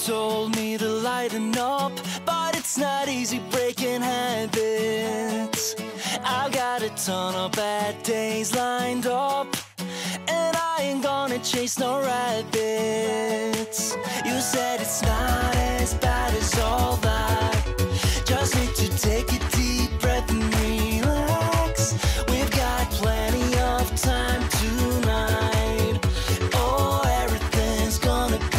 told me to lighten up, but it's not easy breaking habits. I've got a ton of bad days lined up, and I ain't gonna chase no rabbits. You said it's not as bad as all that. Just need to take a deep breath and relax. We've got plenty of time tonight. Oh, everything's gonna be.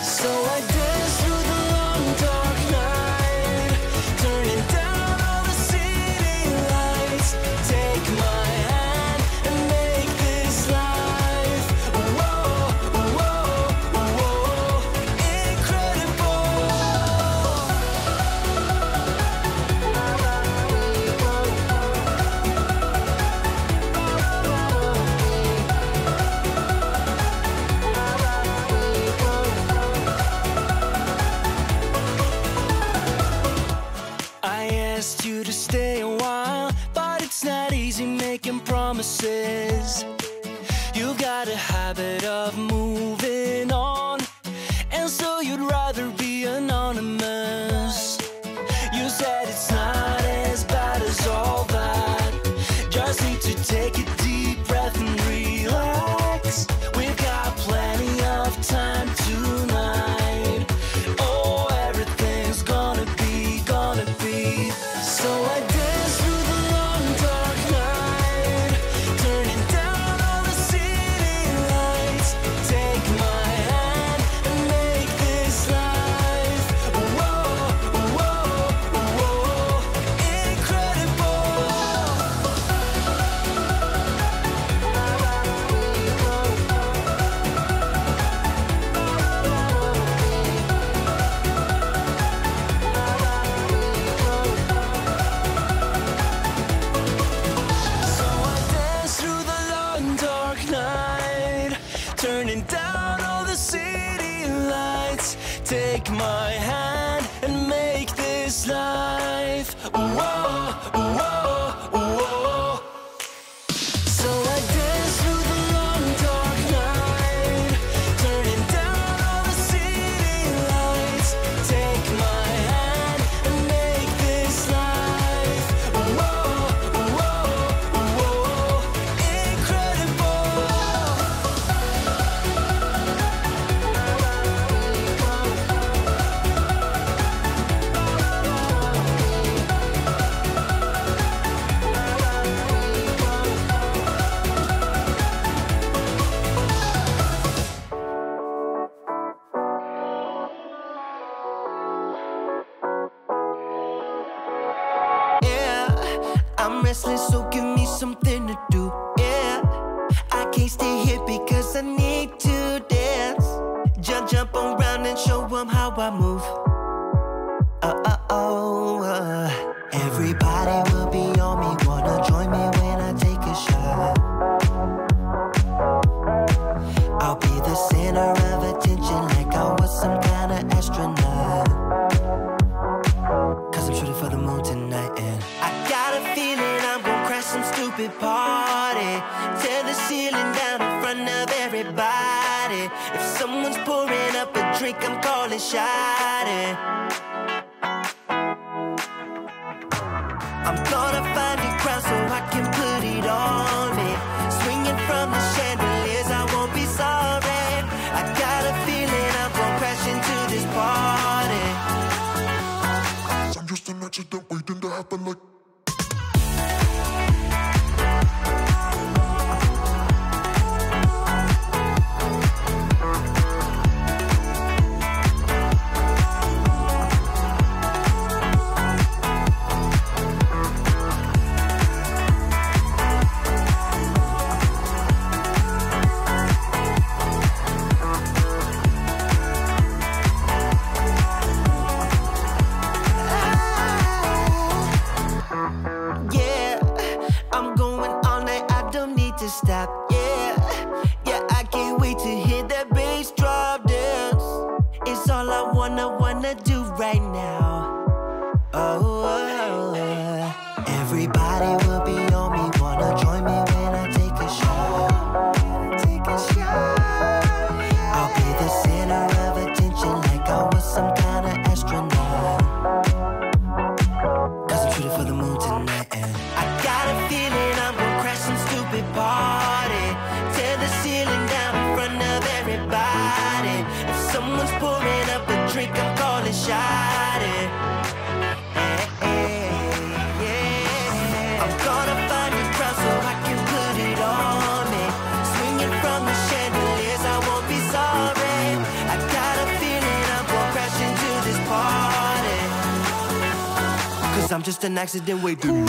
So I dance through the long dark night, turning down all the city lights. Take my hand and make this life, whoa, whoa, whoa, incredible. I asked you to stay a while, but it's not easy making promises. You've got a habit of moving on, and so you'd rather be anonymous. You said it's not as bad as all that. Just need to take a deep breath and relax. We've got plenty of time tonight. Oh, everything's gonna be. So I dance through the long dark night, turning down all the city lights. Take my hand and make this life, whoa, whoa, whoa, incredible. So I dance through the long dark night, turning down all the city lights. Take my hand and make this life, whoa, whoa, whoa. So I dance through the long dark night, turning down all the city lights. Take my hand and make this life, whoa, whoa, whoa, incredible. Yeah, I'm restless, so give me something to do. Yeah, I can't stay here because I need to dance. Jump around and show them how I move. Everybody will be on me, wanna join me when I take a shot. I'll be the center of attention like I was some kind of astronaut. Cause I'm shooting for the moon tonight, and I got a feeling I'm gonna crash some stupid party. Tear the ceiling down in front of everybody. If someone's pouring up a drink, I'm calling shawty. I'm gonna find a crowd so I can put it on me. Swinging from the chandeliers, I won't be sorry. I got a feeling I'm gonna crash into this party. I'm just an accident waiting to happen like. Stop, yeah, I can't wait to hear that bass drop dance. It's all I wanna do right now. Everybody will be on me, wanna join me when I take a shot. I'll be the center of I'm just an accident waiting.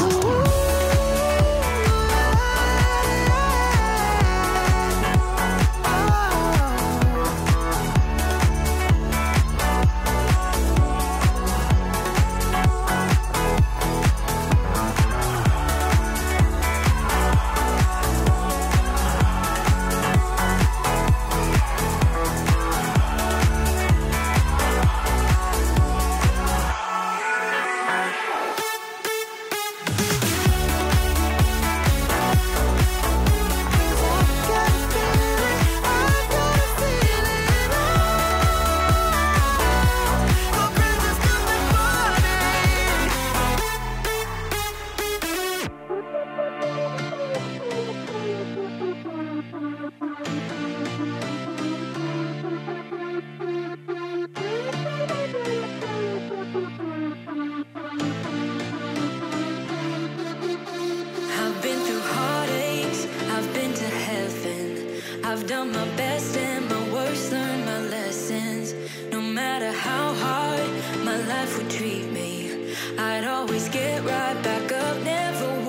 I've done my best and my worst, learned my lessons. No matter how hard my life would treat me, I'd always get right back up, never